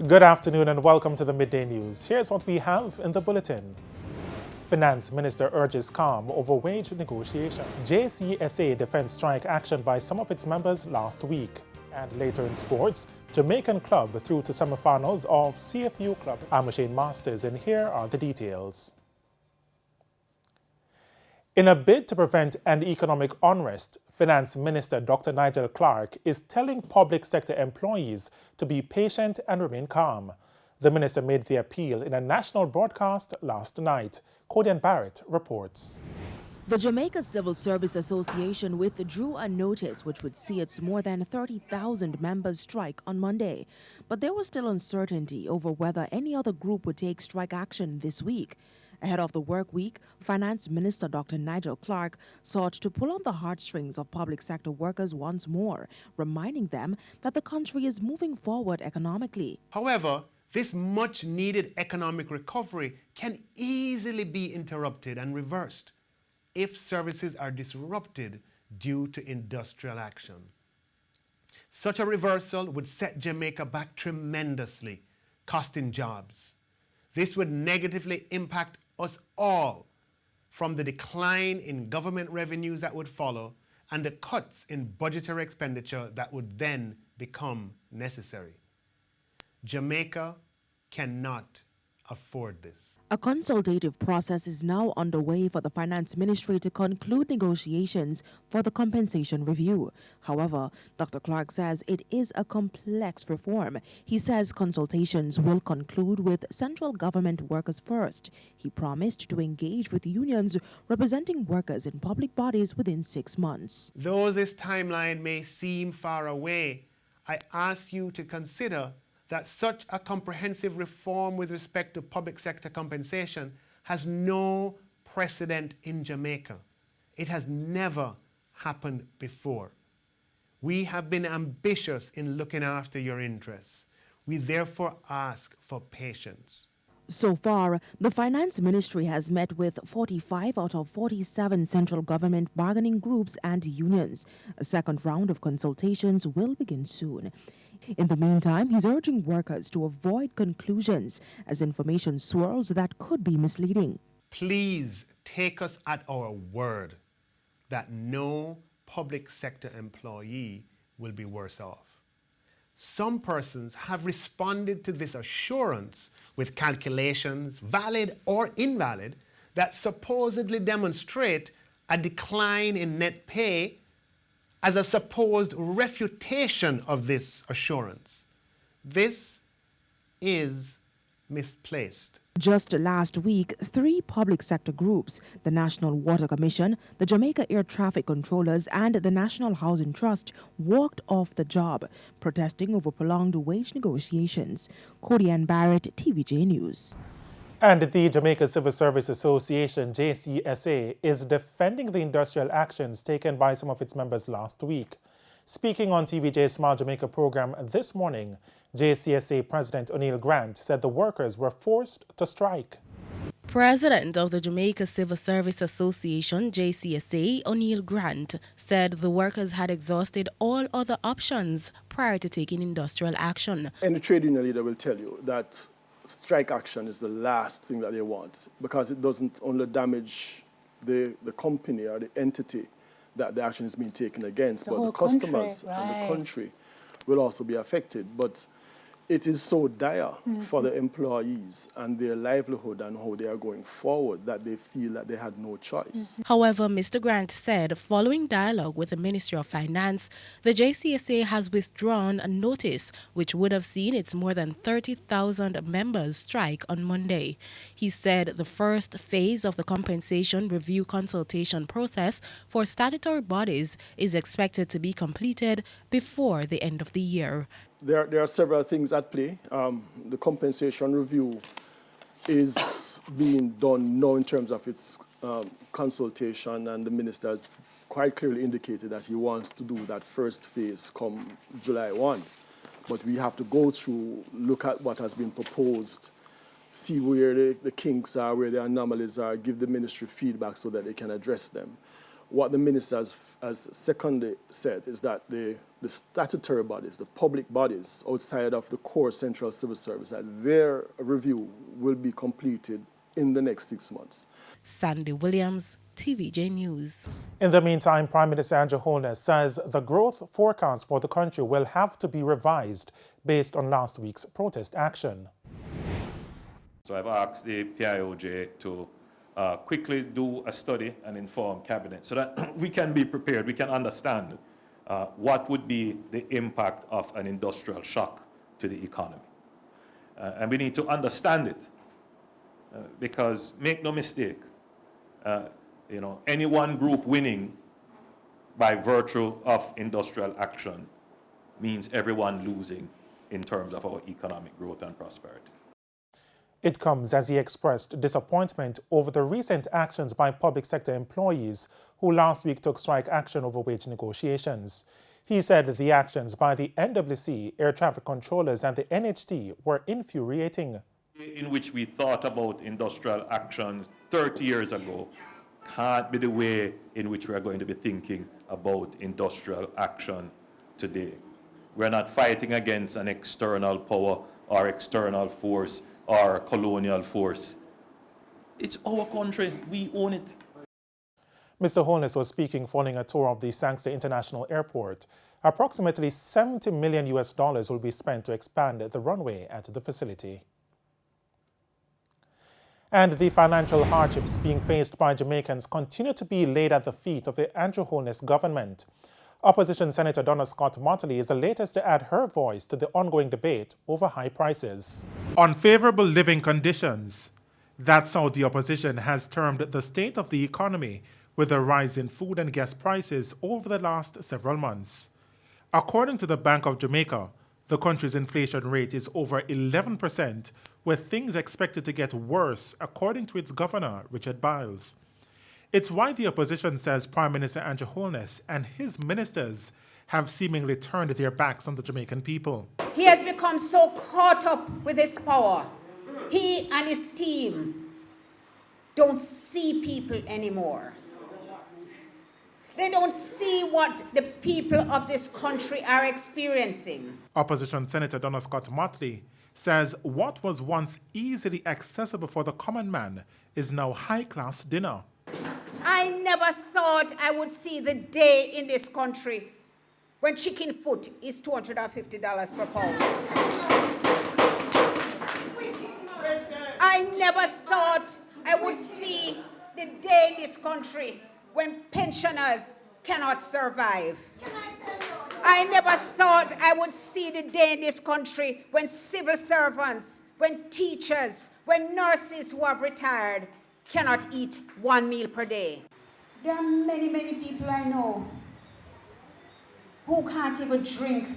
Good afternoon and welcome to the Midday News. Here's what we have in the bulletin. Finance Minister urges calm over wage negotiation. JCSA defends strike action by some of its members last week. And later in sports, Jamaican club through to semifinals of CFU Club Amashane Masters, and here are the details. In a bid to prevent an economic unrest, Finance Minister Dr. Nigel Clarke is telling public sector employees to be patient and remain calm. The minister made the appeal in a national broadcast last night. Codian Barrett reports. The Jamaica Civil Service Association withdrew a notice which would see its more than 30,000 members strike on Monday. But there was still uncertainty over whether any other group would take strike action this week. Ahead of the work week, Finance Minister Dr. Nigel Clarke sought to pull on the heartstrings of public sector workers once more, reminding them that the country is moving forward economically. However, this much-needed economic recovery can easily be interrupted and reversed if services are disrupted due to industrial action. Such a reversal would set Jamaica back tremendously, costing jobs. This would negatively impact us all, from the decline in government revenues that would follow and the cuts in budgetary expenditure that would then become necessary. Jamaica cannot afford this. A consultative process is now underway for the Finance Ministry to conclude negotiations for the compensation review. However, Dr. Clarke says it is a complex reform. He says consultations will conclude with central government workers first. He promised to engage with unions representing workers in public bodies within 6 months. Though this timeline may seem far away, I ask you to consider that such a comprehensive reform with respect to public sector compensation has no precedent in Jamaica. It has never happened before. We have been ambitious in looking after your interests. We therefore ask for patience. So far, the Finance Ministry has met with 45 out of 47 central government bargaining groups and unions. A second round of consultations will begin soon. In the meantime, he's urging workers to avoid conclusions as information swirls that could be misleading. Please take us at our word that no public sector employee will be worse off. Some persons have responded to this assurance with calculations, valid or invalid, that supposedly demonstrate a decline in net pay as a supposed refutation of this assurance. This is misplaced. Just last week, 3 public sector groups, the National Water Commission, the Jamaica Air Traffic Controllers, and the National Housing Trust walked off the job, protesting over prolonged wage negotiations. Codian Barrett, TVJ News. And the Jamaica Civil Service Association, JCSA, is defending the industrial actions taken by some of its members last week. Speaking on TVJ's Smile Jamaica program this morning, JCSA President O'Neill Grant said the workers were forced to strike. President of the Jamaica Civil Service Association, JCSA, O'Neill Grant, said the workers had exhausted all other options prior to taking industrial action. And the trade union leader will tell you that strike action is the last thing that they want, because it doesn't only damage the company or the entity that the action is being taken against, but the customers and the country will also be affected. But it is so dire for the employees and their livelihood and how they are going forward that they feel that they had no choice. However, Mr. Grant said, following dialogue with the Ministry of Finance, the JCSA has withdrawn a notice which would have seen its more than 30,000 members strike on Monday. He said the first phase of the compensation review consultation process for statutory bodies is expected to be completed before the end of the year. There are several things at play. The compensation review is being done now in terms of its consultation, and the minister has quite clearly indicated that he wants to do that first phase come July 1. But we have to go through, look at what has been proposed, see where the kinks are, where the anomalies are, give the ministry feedback so that they can address them. What the minister has secondly said is that the the statutory bodies, the public bodies outside of the core central civil service, that their review will be completed in the next 6 months. Sandy Williams, TVJ News. In the meantime, Prime Minister Andrew Holness says the growth forecast for the country will have to be revised based on last week's protest action. So I've asked the PIOJ to quickly do a study and inform Cabinet so that we can be prepared, we can understand what would be the impact of an industrial shock to the economy. And we need to understand it because, make no mistake, any one group winning by virtue of industrial action means everyone losing in terms of our economic growth and prosperity. It comes as he expressed disappointment over the recent actions by public sector employees who last week took strike action over wage negotiations. He said the actions by the NWC, air traffic controllers, and the NHT were infuriating. In which we thought about industrial action 30 years ago can't be the way in which we are going to be thinking about industrial action today. We're not fighting against an external power or external force or colonial force. It's our country. We own it. Mr. Holness was speaking following a tour of the Sangster International Airport. Approximately $70 million will be spent to expand the runway at the facility. And the financial hardships being faced by Jamaicans continue to be laid at the feet of the Andrew Holness government. Opposition Senator Donna Scott Motley is the latest to add her voice to the ongoing debate over high prices. Unfavorable living conditions. That's how the opposition has termed the state of the economy, with a rise in food and gas prices over the last several months. According to the Bank of Jamaica, the country's inflation rate is over 11%, with things expected to get worse, according to its governor, Richard Biles. It's why the opposition says Prime Minister Andrew Holness and his ministers have seemingly turned their backs on the Jamaican people. He has become so caught up with his power. He and his team don't see people anymore. They don't see what the people of this country are experiencing. Opposition Senator Donna Scott Motley says what was once easily accessible for the common man is now high-class dinner. I never thought I would see the day in this country when chicken foot is $250 per pound. I never thought I would see the day in this country when pensioners cannot survive. I never thought I would see the day in this country when civil servants, when teachers, when nurses who have retired cannot eat one meal per day. There are many, many people I know who can't even drink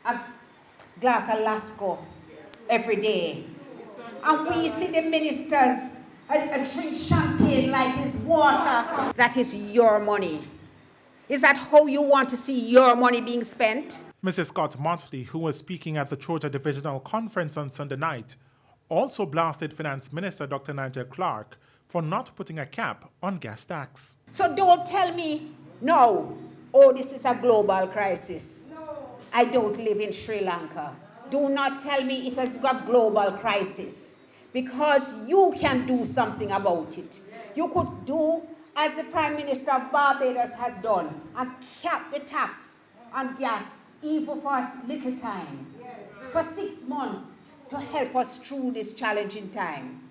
a glass of Lasco every day. And we see the ministers drink champagne like it's water. That is your money. Is that how you want to see your money being spent? Mrs. Scott Motley, who was speaking at the Trota Divisional Conference on Sunday night, also blasted Finance Minister Dr. Nigel Clark for not putting a cap on gas tax. So don't tell me, no, oh, this is a global crisis. No. I don't live in Sri Lanka. Do not tell me it is a global crisis, because you can do something about it. You could do as the Prime Minister of Barbados has done and cap the tax on gas even for a little time, for 6 months, to help us through this challenging time.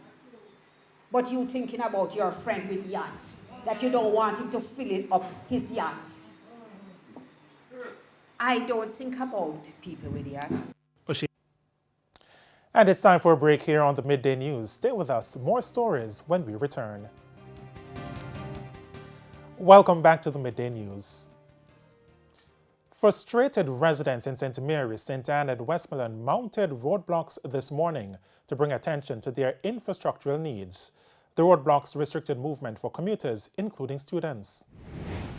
But you thinking about your friend with yacht, that you don't want him to fill it up his yacht. I don't think about people with yachts. And it's time for a break here on the Midday News. Stay with us. More stories when we return. Welcome back to the Midday News. Frustrated residents in St. Mary's, St. Anne and Westmoreland mounted roadblocks this morning to bring attention to their infrastructural needs. The roadblocks restricted movement for commuters, including students.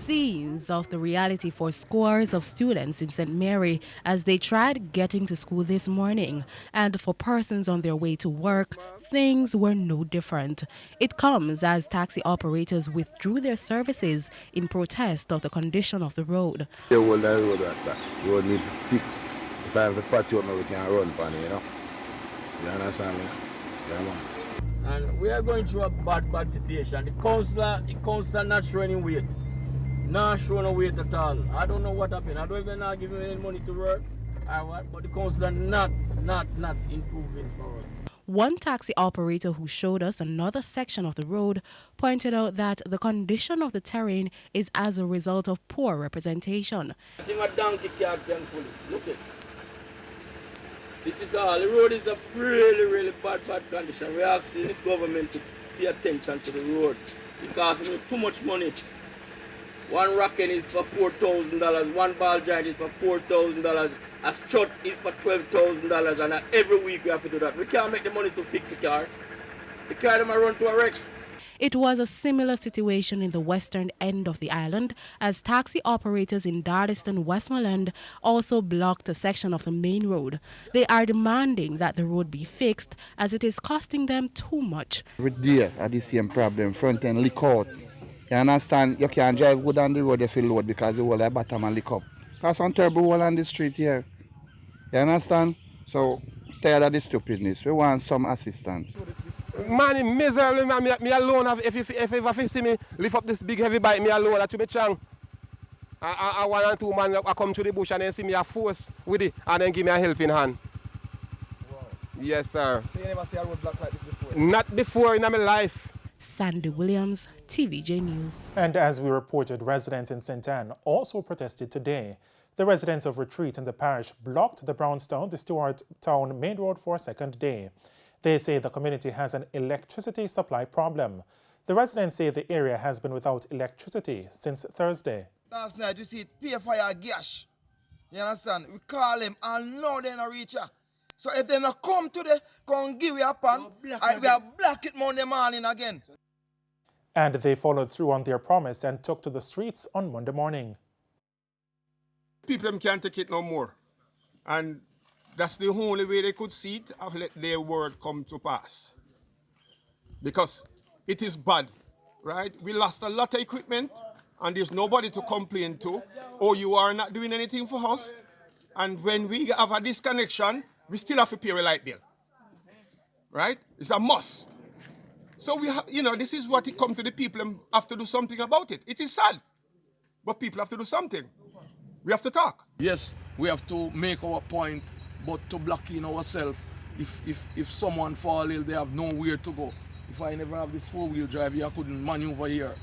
Scenes of the reality for scores of students in St. Mary as they tried getting to school this morning. And for persons on their way to work, things were no different. It comes as taxi operators withdrew their services in protest of the condition of the road. The whole road like that. The road need fix. If I have the patch out now, we can run for it, you know. You understand me? Yeah, man. And we are going through a bad situation. The councillor not showing any weight. Not showing no weight at all. I don't know what happened. I don't even know giving any money to work or what, but the councillor not improving for us. One taxi operator who showed us another section of the road pointed out that the condition of the terrain is as a result of poor representation. I think a donkey can pull it. Look at this is all. The road is a really bad condition. We're asking the government to pay attention to the road. It costs me too much money. One rocking is for $4,000, one ball joint is for $4,000, a strut is for $12,000, and every week we have to do that. We can't make the money to fix the car. The car them run to a wreck. It was a similar situation in the western end of the island as taxi operators in Darlington, Westmoreland also blocked a section of the main road. They are demanding that the road be fixed as it is costing them too much. Every day I the same problem, front end leak out. You understand? You can't drive good on the road if you load because the whole of bottom and leak up. Because some terrible hole on the street here. You understand? So, tired of the stupidness. We want some assistance. Man, miserable, man. Me alone, if you see me lift up this big heavy bike, me alone, that should be chang. I 1 and 2 man I come to the bush and then see me a force with it and then give me a helping hand. Wow. Yes, sir. So you never see a roadblock like this before? Not before in my life. Sandy Williams, TVJ News. And as we reported, residents in St. Anne also protested today. The residents of Retreat in the parish blocked the Brownstown to Stewart Town main road for a second day. They say the community has an electricity supply problem. The residents say the area has been without electricity since Thursday. Last night we see it pay for your gas. You understand? We call them and now they don't reach ya. So if they not come today, come give you a pan, we will block it Monday morning again. And they followed through on their promise and took to the streets on Monday morning. People can't take it no more. And that's the only way they could see it, of let their word come to pass. Because it is bad, right? We lost a lot of equipment and there's nobody to complain to. Or you are not doing anything for us. And when we have a disconnection, we still have to pay a light bill, right? It's a must. So we have, this is what it comes to the people and have to do something about it. It is sad, but people have to do something. We have to talk. Yes, we have to make our point, but to block in ourselves. If someone fall ill, they have nowhere to go. If I never have this 4-wheel drive, I couldn't maneuver here.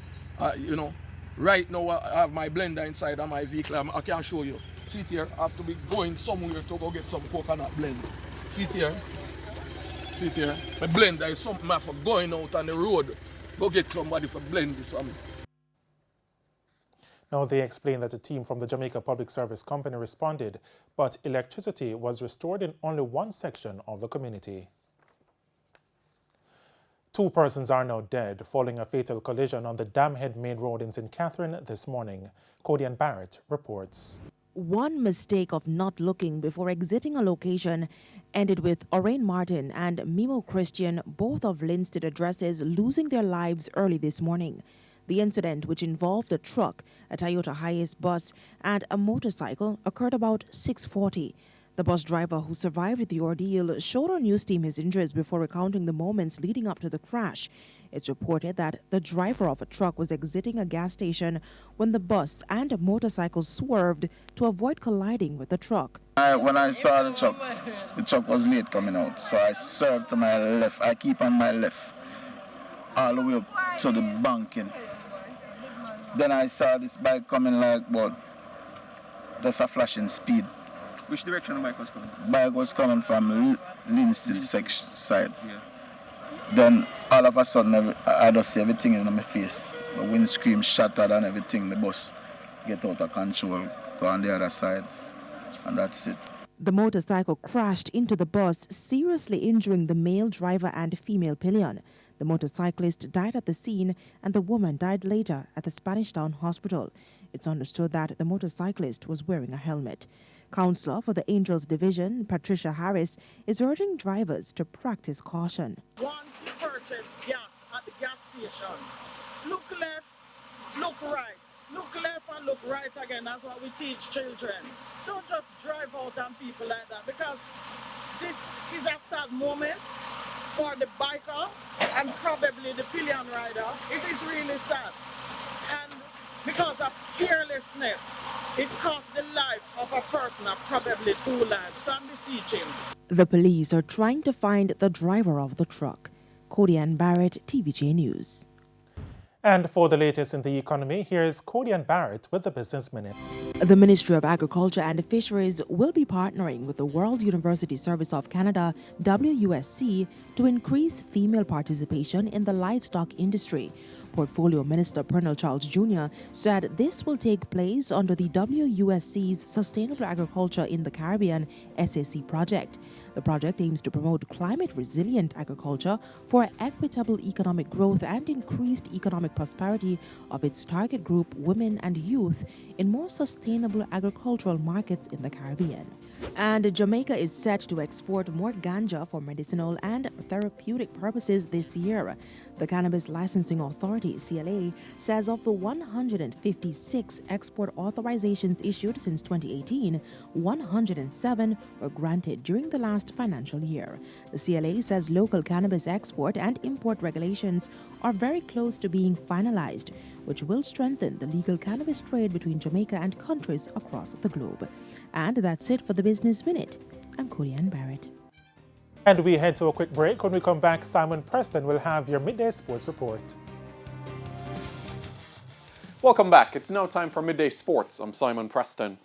Right now I have my blender inside of my vehicle. I can't show you. See here, I have to be going somewhere to go get some coconut blend. See here. My blender is something for going out on the road. Go get somebody for blend this for me. Now, they explained that a team from the Jamaica Public Service Company responded, but electricity was restored in only one section of the community. 2 persons are now dead following a fatal collision on the Damhead Main Road in St. Catherine this morning. Codian Barrett reports. One mistake of not looking before exiting a location ended with Orain Martin and Mimo Christian, both of Linstead addresses, losing their lives early this morning. The incident, which involved a truck, a Toyota Hiace bus, and a motorcycle, occurred about 6:40. The bus driver, who survived the ordeal, showed on news team his injuries before recounting the moments leading up to the crash. It's reported that the driver of a truck was exiting a gas station when the bus and a motorcycle swerved to avoid colliding with the truck. When I saw the truck was late coming out, so I swerved to my left. I keep on my left all the way up to the banking. Then I saw this bike coming like about just a flashing speed. Which direction the bike was coming? Bike was coming from Linstead side. Yeah. Then all of a sudden I just see everything in my face. The windscreen shattered and everything. The bus get out of control, go on the other side, and that's it. The motorcycle crashed into the bus, seriously injuring the male driver and female pillion. The motorcyclist died at the scene and the woman died later at the Spanish Town Hospital. It's understood that the motorcyclist was wearing a helmet. Counselor for the Angels Division, Patricia Harris, is urging drivers to practice caution. Once you purchase gas at the gas station, look left, look right. Look left and look right again. That's what we teach children. Don't just drive out on people like that, because this is a sad moment for the biker and probably the pillion rider. It is really sad. And because of carelessness, it cost the life of a person, or probably 2 lives. So I'm beseeching. The police are trying to find the driver of the truck. Cody Ann Barrett, TVJ News. And for the latest in the economy, here's Cody Ann Barrett with the Business Minute. The Ministry of Agriculture and Fisheries will be partnering with the World University Service of Canada, WUSC, to increase female participation in the livestock industry. Portfolio Minister Pernell Charles Jr. said this will take place under the WUSC's Sustainable Agriculture in the Caribbean SAC project. The project aims to promote climate-resilient agriculture for equitable economic growth and increased economic prosperity of its target group, women and youth, in more sustainable agricultural markets in the Caribbean. And Jamaica is set to export more ganja for medicinal and therapeutic purposes this year. The Cannabis Licensing Authority, CLA, says of the 156 export authorizations issued since 2018, 107 were granted during the last financial year. The CLA says local cannabis export and import regulations are very close to being finalized, which will strengthen the legal cannabis trade between Jamaica and countries across the globe. And that's it for the Business Minute. I'm Cody Ann Barrett. And we head to a quick break. When we come back, Simon Preston will have your midday sports report. Welcome back. It's now time for Midday Sports. I'm Simon Preston.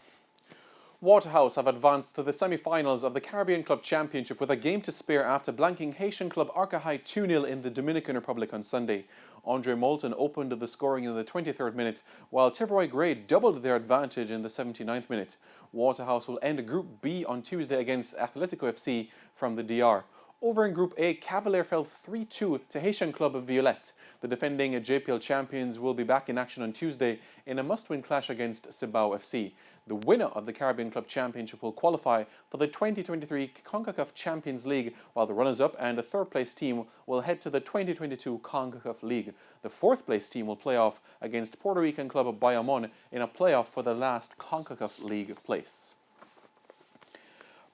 Waterhouse have advanced to the semi-finals of the Caribbean Club Championship with a game to spare after blanking Haitian club Arcahai 2-0 in the Dominican Republic on Sunday. Andre Moulton opened the scoring in the 23rd minute, while Tiveroy Gray doubled their advantage in the 79th minute. Waterhouse will end Group B on Tuesday against Atletico FC from the DR. Over in Group A, Cavalier fell 3-2 to Haitian club Violette. The defending JPL champions will be back in action on Tuesday in a must-win clash against Cibao FC. The winner of the Caribbean Club Championship will qualify for the 2023 CONCACAF Champions League, while the runners-up and the third-place team will head to the 2022 CONCACAF League. The fourth-place team will play off against Puerto Rican club Bayamon in a playoff for the last CONCACAF League place.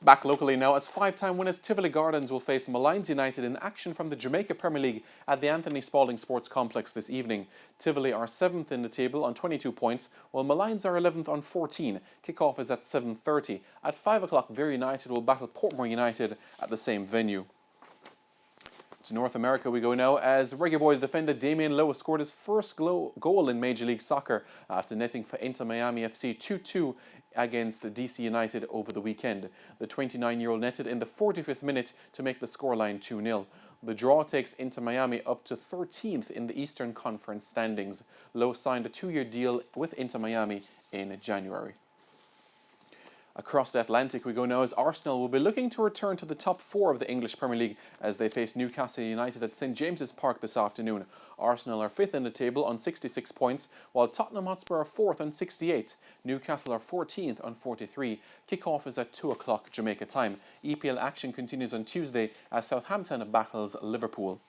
Back locally now, as 5-time winners Tivoli Gardens will face Malines United in action from the Jamaica Premier League at the Anthony Spalding Sports Complex this evening. Tivoli are 7th in the table on 22 points, while Malines are 11th on 14. Kickoff is at 7:30. At 5 o'clock, Very United will battle Portmore United at the same venue. To North America we go now, as Reggae Boys defender Damian Lowe scored his first goal in Major League Soccer after netting for Inter Miami FC 2-2 against DC United over the weekend. The 29-year-old netted in the 45th minute to make the scoreline 2-0. The draw takes Inter Miami up to 13th in the Eastern Conference standings. Lowe signed a 2-year deal with Inter Miami in January. Across the Atlantic we go now, as Arsenal will be looking to return to the top 4 of the English Premier League as they face Newcastle United at St James's Park this afternoon. Arsenal are 5th in the table on 66 points, while Tottenham Hotspur are 4th on 68. Newcastle are 14th on 43. Kickoff is at 2 o'clock Jamaica time. EPL action continues on Tuesday as Southampton battles Liverpool.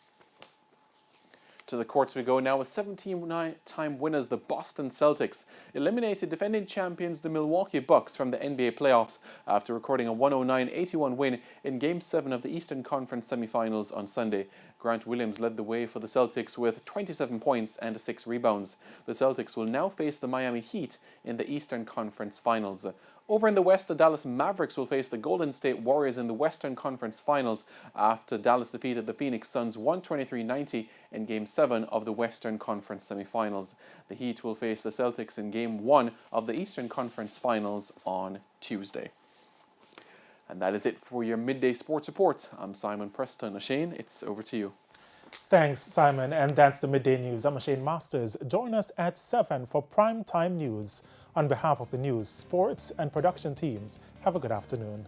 To the courts we go now, as 17-time winners the Boston Celtics eliminated defending champions the Milwaukee Bucks from the NBA playoffs after recording a 109-81 win in Game 7 of the Eastern Conference semi-finals on Sunday. Grant Williams led the way for the Celtics with 27 points and 6 rebounds. The Celtics will now face the Miami Heat in the Eastern Conference Finals. Over in the West, the Dallas Mavericks will face the Golden State Warriors in the Western Conference Finals after Dallas defeated the Phoenix Suns 123-90 in Game 7 of the Western Conference semifinals. The Heat will face the Celtics in Game 1 of the Eastern Conference Finals on Tuesday. And that is it for your Midday Sports Report. I'm Simon Preston. Shane, it's over to you. Thanks, Simon. And that's the Midday News. I'm Shane Masters. Join us at 7 for Prime Time News. On behalf of the news, sports, and production teams, have a good afternoon.